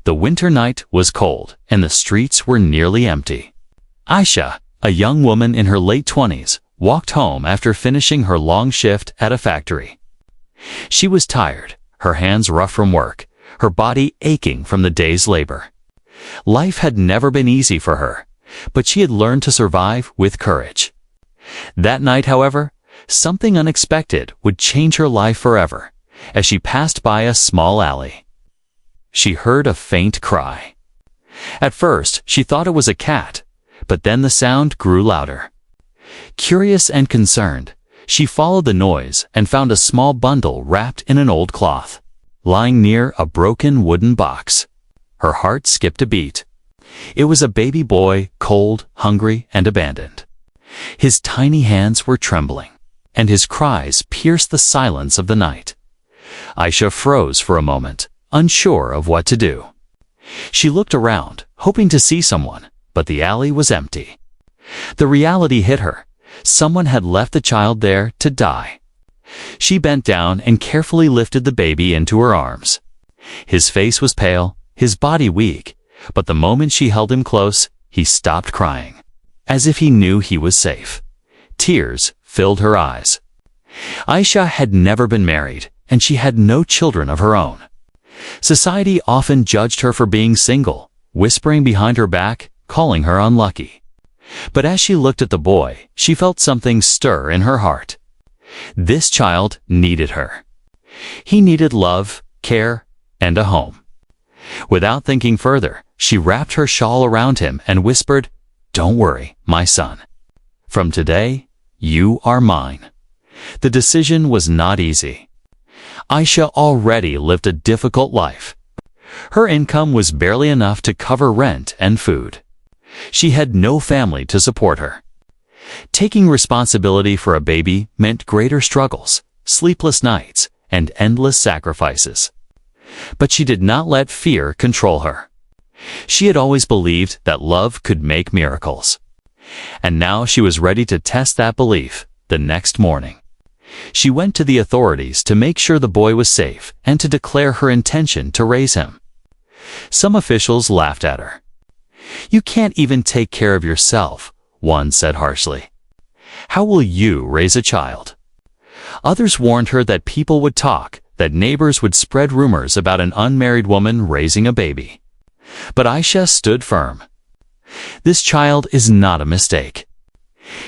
The winter night was cold, and the streets were nearly empty. Aisha, a young woman in her late 20s, walked home after finishing her long shift at a factory. She was tired, her hands rough from work, her body aching from the day's labor. Life had never been easy for her, but she had learned to survive with courage. That night, however, something unexpected would change her life forever. As she passed by a small alley, she heard a faint cry. At first, she thought it was a cat, but then the sound grew louder. Curious and concerned, she followed the noise and found a small bundle wrapped in an old cloth, lying near a broken wooden box. Her heart skipped a beat. It was a baby boy, cold, hungry, and abandoned. His tiny hands were trembling, and his cries pierced the silence of the night. Aisha froze for a moment, unsure of what to do. She looked around, hoping to see someone, but the alley was empty. The reality hit her. Someone had left the child there to die. She bent down and carefully lifted the baby into her arms. His face was pale, his body weak, but the moment she held him close, he stopped crying, as if he knew he was safe. Tears filled her eyes. Aisha had never been married, and she had no children of her own. Society often judged her for being single, whispering behind her back, calling her unlucky. But as she looked at the boy, she felt something stir in her heart. This child needed her. He needed love, care, and a home. Without thinking further, she wrapped her shawl around him and whispered, "Don't worry, my son. From today, you are mine." The decision was not easy. Aisha already lived a difficult life. Her income was barely enough to cover rent and food. She had no family to support her. Taking responsibility for a baby meant greater struggles, sleepless nights, and endless sacrifices. But she did not let fear control her. She had always believed that love could make miracles. And now she was ready to test that belief the next morning. She went to the authorities to make sure the boy was safe and to declare her intention to raise him. Some officials laughed at her. "You can't even take care of yourself," one said harshly. "How will you raise a child?" Others warned her that people would talk, that neighbors would spread rumors about an unmarried woman raising a baby. But Aisha stood firm. "This child is not a mistake.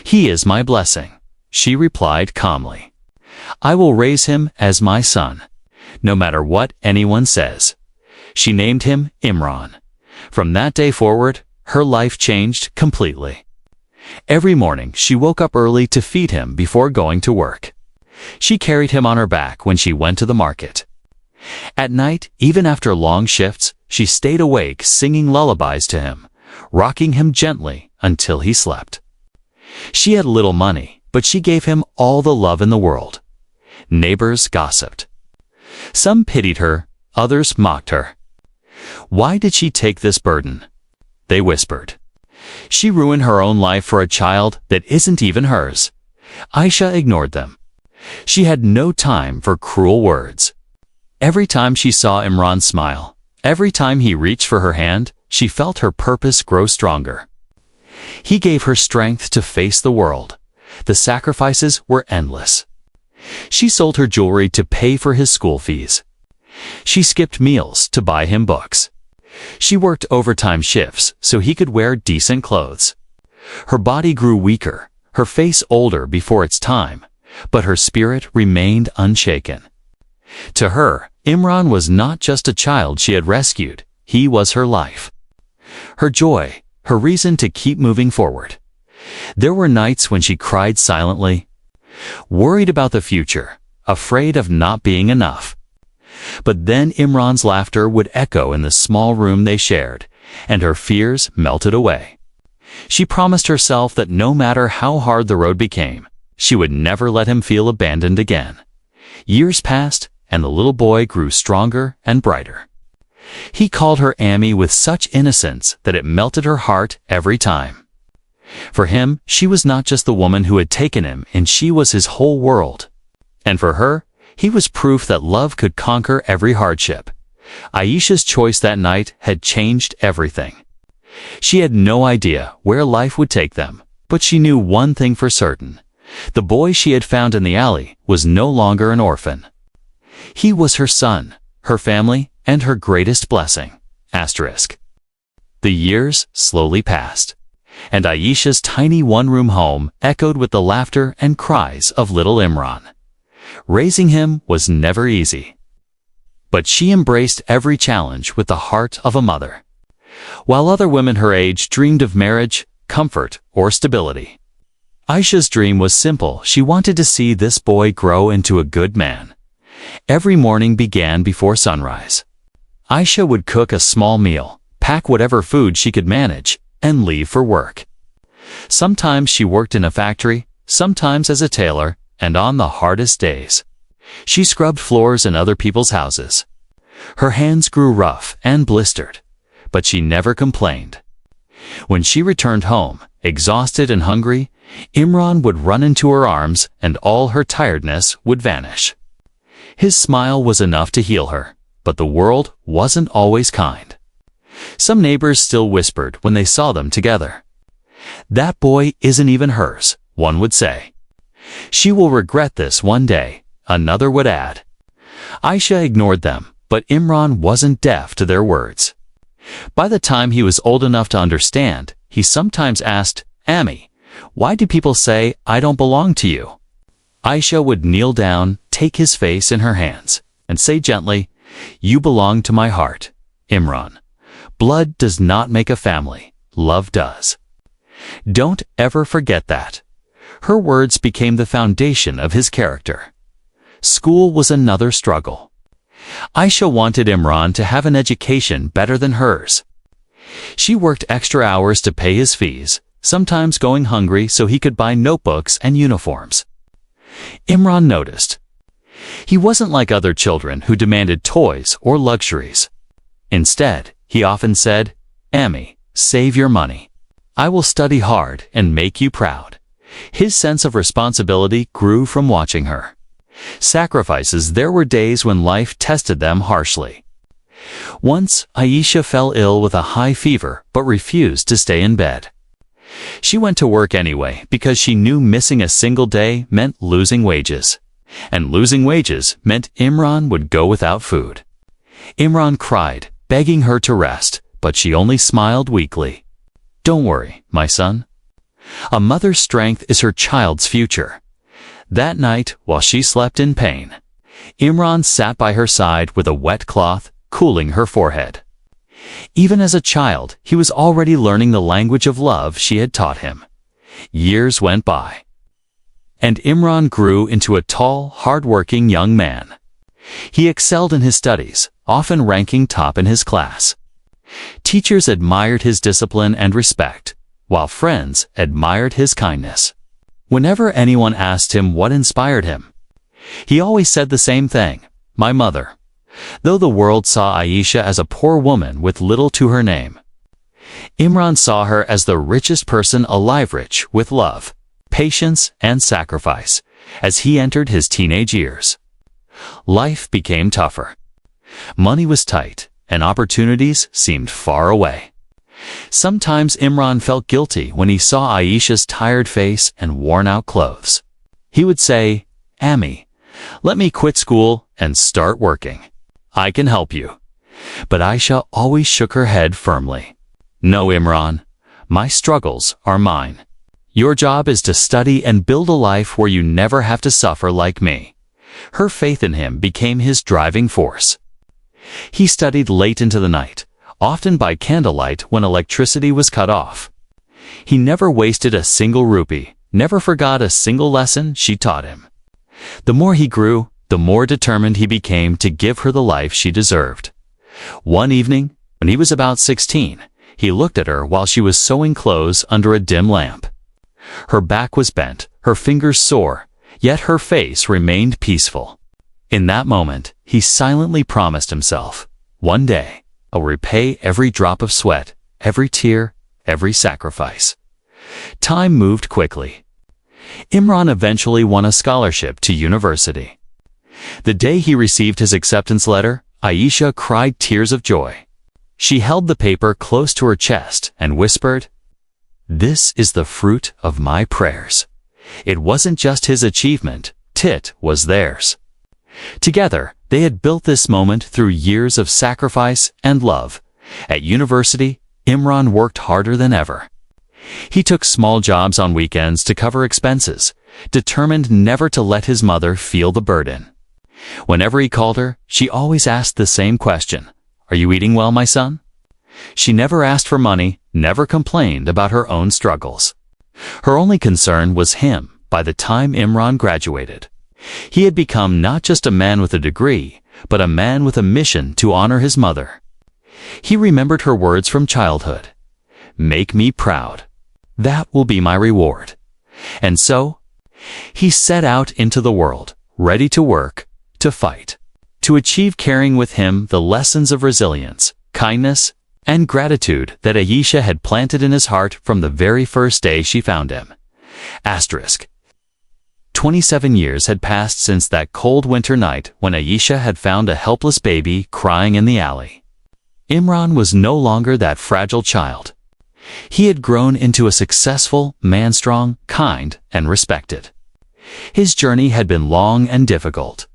He is my blessing," she replied calmly. "I will raise him as my son, no matter what anyone says." She named him Imran. From that day forward, her life changed completely. Every morning, she woke up early to feed him before going to work. She carried him on her back when she went to the market. At night, even after long shifts, she stayed awake singing lullabies to him, rocking him gently until he slept. She had little money, but she gave him all the love in the world. Neighbors gossiped. Some pitied her, others mocked her. Why did she take this burden? They whispered. She ruined her own life for a child that isn't even hers. Aisha ignored them. She had no time for cruel words. Every time she saw Imran smile, every time he reached for her hand, she felt her purpose grow stronger. He gave her strength to face the world. The sacrifices were endless. She sold her jewelry to pay for his school fees. She skipped meals to buy him books. She worked overtime shifts so he could wear decent clothes. Her body grew weaker, her face older before its time, but her spirit remained unshaken. To her, Imran was not just a child she had rescued, he was her life. Her joy, her reason to keep moving forward. There were nights when she cried silently, worried about the future, afraid of not being enough. But then Imran's laughter would echo in the small room they shared, and her fears melted away. She promised herself that no matter how hard the road became, she would never let him feel abandoned again. Years passed, and the little boy grew stronger and brighter. He called her Amy with such innocence that it melted her heart every time. For him, she was not just the woman who had taken him, and she was his whole world. And for her, he was proof that love could conquer every hardship. Aisha's choice that night had changed everything. She had no idea where life would take them, but she knew one thing for certain. The boy she had found in the alley was no longer an orphan. He was her son, her family, and her greatest blessing. Asterisk. The years slowly passed, and Aisha's tiny one-room home echoed with the laughter and cries of little Imran. Raising him was never easy, but she embraced every challenge with the heart of a mother. While other women her age dreamed of marriage, comfort, or stability, Aisha's dream was simple. She wanted to see this boy grow into a good man. Every morning began before sunrise. Aisha would cook a small meal, pack whatever food she could manage, and leave for work. Sometimes she worked in a factory, sometimes as a tailor, and on the hardest days, she scrubbed floors in other people's houses. Her hands grew rough and blistered, but she never complained. When she returned home, exhausted and hungry, Imran would run into her arms and all her tiredness would vanish. His smile was enough to heal her, but the world wasn't always kind. Some neighbors still whispered when they saw them together. "That boy isn't even hers," one would say. "She will regret this one day," another would add. Aisha ignored them, but Imran wasn't deaf to their words. By the time he was old enough to understand, he sometimes asked, "Ami, why do people say I don't belong to you?" Aisha would kneel down, take his face in her hands, and say gently, "You belong to my heart, Imran. Blood does not make a family, love does. Don't ever forget that." Her words became the foundation of his character. School was another struggle. Aisha wanted Imran to have an education better than hers. She worked extra hours to pay his fees, sometimes going hungry so he could buy notebooks and uniforms. Imran noticed. He wasn't like other children who demanded toys or luxuries. Instead, he often said, "Ami, save your money. I will study hard and make you proud." His sense of responsibility grew from watching her. Sacrifices. There were days when life tested them harshly. Once, Aisha fell ill with a high fever but refused to stay in bed. She went to work anyway because she knew missing a single day meant losing wages. And losing wages meant Imran would go without food. Imran cried, begging her to rest, but she only smiled weakly. "Don't worry, my son. A mother's strength is her child's future." That night, while she slept in pain, Imran sat by her side with a wet cloth, cooling her forehead. Even as a child, he was already learning the language of love she had taught him. Years went by, and Imran grew into a tall, hard-working young man. He excelled in his studies, often ranking top in his class. Teachers admired his discipline and respect, while friends admired his kindness. Whenever anyone asked him what inspired him, he always said the same thing: "My mother." Though the world saw Aisha as a poor woman with little to her name, Imran saw her as the richest person alive, rich with love, patience, and sacrifice. As he entered his teenage years, life became tougher. Money was tight, and opportunities seemed far away. Sometimes Imran felt guilty when he saw Aisha's tired face and worn-out clothes. He would say, "Ami, let me quit school and start working. I can help you." But Aisha always shook her head firmly. "No, Imran, my struggles are mine. Your job is to study and build a life where you never have to suffer like me." Her faith in him became his driving force. He studied late into the night, often by candlelight when electricity was cut off. He never wasted a single rupee, never forgot a single lesson she taught him. The more he grew, the more determined he became to give her the life she deserved. One evening, when he was about 16, he looked at her while she was sewing clothes under a dim lamp. Her back was bent, her fingers sore, yet her face remained peaceful. In that moment, he silently promised himself, "One day, I'll repay every drop of sweat, every tear, every sacrifice." Time moved quickly. Imran eventually won a scholarship to university. The day he received his acceptance letter, Aisha cried tears of joy. She held the paper close to her chest and whispered, "This is the fruit of my prayers." It wasn't just his achievement, it was theirs. Together, they had built this moment through years of sacrifice and love. At university, Imran worked harder than ever. He took small jobs on weekends to cover expenses, determined never to let his mother feel the burden. Whenever he called her, she always asked the same question, "Are you eating well, my son?" She never asked for money, never complained about her own struggles. Her only concern was him by the time Imran graduated. He had become not just a man with a degree, but a man with a mission to honor his mother. He remembered her words from childhood. "Make me proud. That will be my reward." And so, he set out into the world, ready to work, to fight, to achieve, carrying with him the lessons of resilience, kindness, and gratitude that Aisha had planted in his heart from the very first day she found him. 27 years had passed since that cold winter night when Aisha had found a helpless baby crying in the alley. Imran was no longer that fragile child. He had grown into a successful man, strong, kind, and respected. His journey had been long and difficult.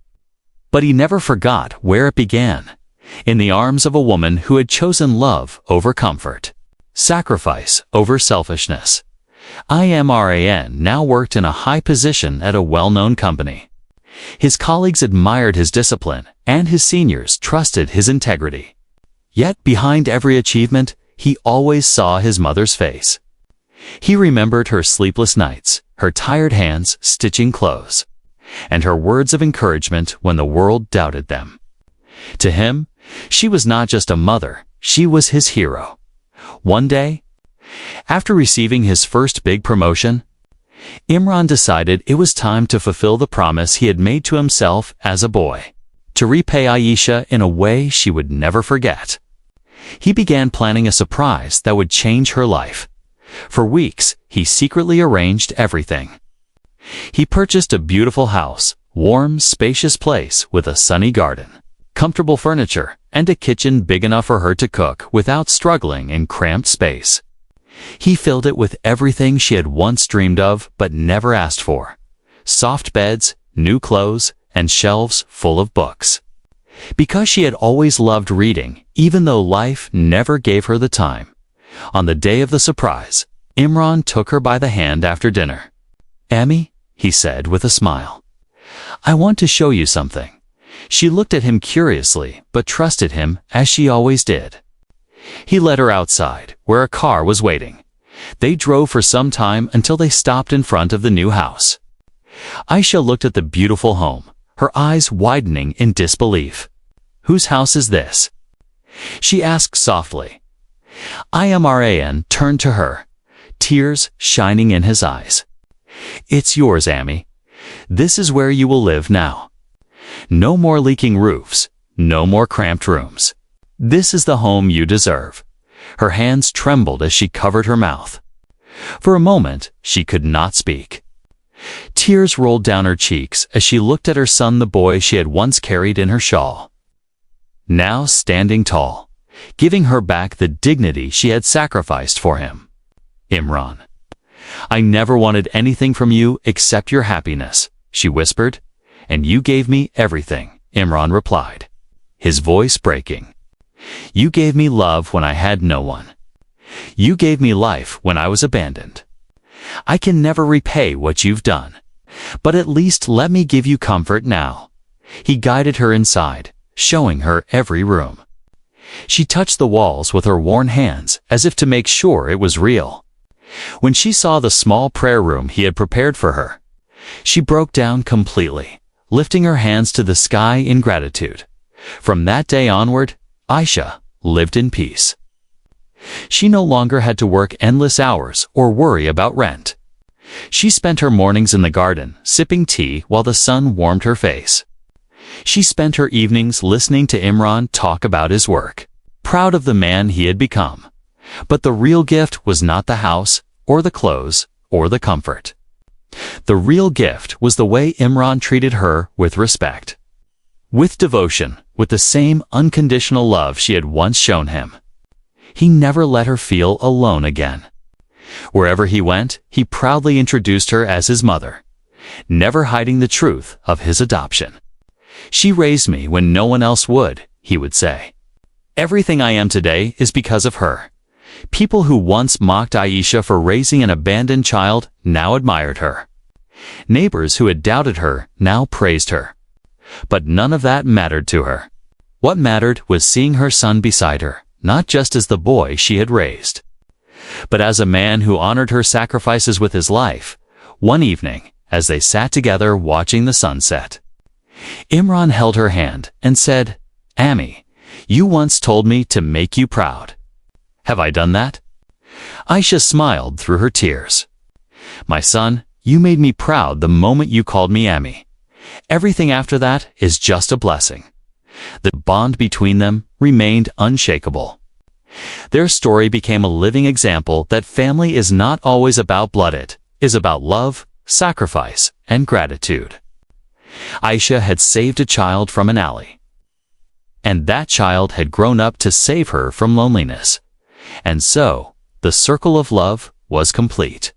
But he never forgot where it began, in the arms of a woman who had chosen love over comfort, sacrifice over selfishness. Imran now worked in a high position at a well-known company. His colleagues admired his discipline, and his seniors trusted his integrity. Yet behind every achievement, he always saw his mother's face. He remembered her sleepless nights, her tired hands stitching clothes, and her words of encouragement when the world doubted them. To him, she was not just a mother, she was his hero. One day, after receiving his first big promotion, Imran decided it was time to fulfill the promise he had made to himself as a boy, to repay Aisha in a way she would never forget. He began planning a surprise that would change her life. For weeks, he secretly arranged everything. He purchased a beautiful house, warm, spacious place with a sunny garden, comfortable furniture, and a kitchen big enough for her to cook without struggling in cramped space. He filled it with everything she had once dreamed of but never asked for: soft beds, new clothes, and shelves full of books. Because she had always loved reading, even though life never gave her the time. On the day of the surprise, Imran took her by the hand after dinner. "Amy," he said with a smile, "I want to show you something." She looked at him curiously, but trusted him as she always did. He led her outside, where a car was waiting. They drove for some time until they stopped in front of the new house. Aisha looked at the beautiful home, her eyes widening in disbelief. "Whose house is this?" she asked softly. Imran turned to her, tears shining in his eyes. "It's yours, Amy. This is where you will live now. No more leaking roofs, no more cramped rooms. This is the home you deserve." Her hands trembled as she covered her mouth. For a moment, she could not speak. Tears rolled down her cheeks as she looked at her son, the boy she had once carried in her shawl, now standing tall, giving her back the dignity she had sacrificed for him. "Imran, I never wanted anything from you except your happiness," she whispered. "And you gave me everything," Imran replied, his voice breaking. "You gave me love when I had no one. You gave me life when I was abandoned. I can never repay what you've done, but at least let me give you comfort now." He guided her inside, showing her every room. She touched the walls with her worn hands as if to make sure it was real. When she saw the small prayer room he had prepared for her, she broke down completely, lifting her hands to the sky in gratitude. From that day onward, Aisha lived in peace. She no longer had to work endless hours or worry about rent. She spent her mornings in the garden, sipping tea while the sun warmed her face. She spent her evenings listening to Imran talk about his work, proud of the man he had become. But the real gift was not the house, or the clothes, or the comfort. The real gift was the way Imran treated her with respect. with devotion, with the same unconditional love she had once shown him. He never let her feel alone again. Wherever he went, he proudly introduced her as his mother, never hiding the truth of his adoption. "She raised me when no one else would," he would say. "Everything I am today is because of her." People who once mocked Aisha for raising an abandoned child now admired her. Neighbors who had doubted her now praised her. But none of that mattered to her. What mattered was seeing her son beside her, not just as the boy she had raised, but as a man who honored her sacrifices with his life. One evening, as they sat together watching the sunset, Imran held her hand and said, "Ami, you once told me to make you proud. Have I done that?" Aisha smiled through her tears. "My son, you made me proud the moment you called me Ami. Everything after that is just a blessing." The bond between them remained unshakable. Their story became a living example that family is not always about blood, it is about love, sacrifice, and gratitude. Aisha had saved a child from an alley, and that child had grown up to save her from loneliness. And so, the circle of love was complete.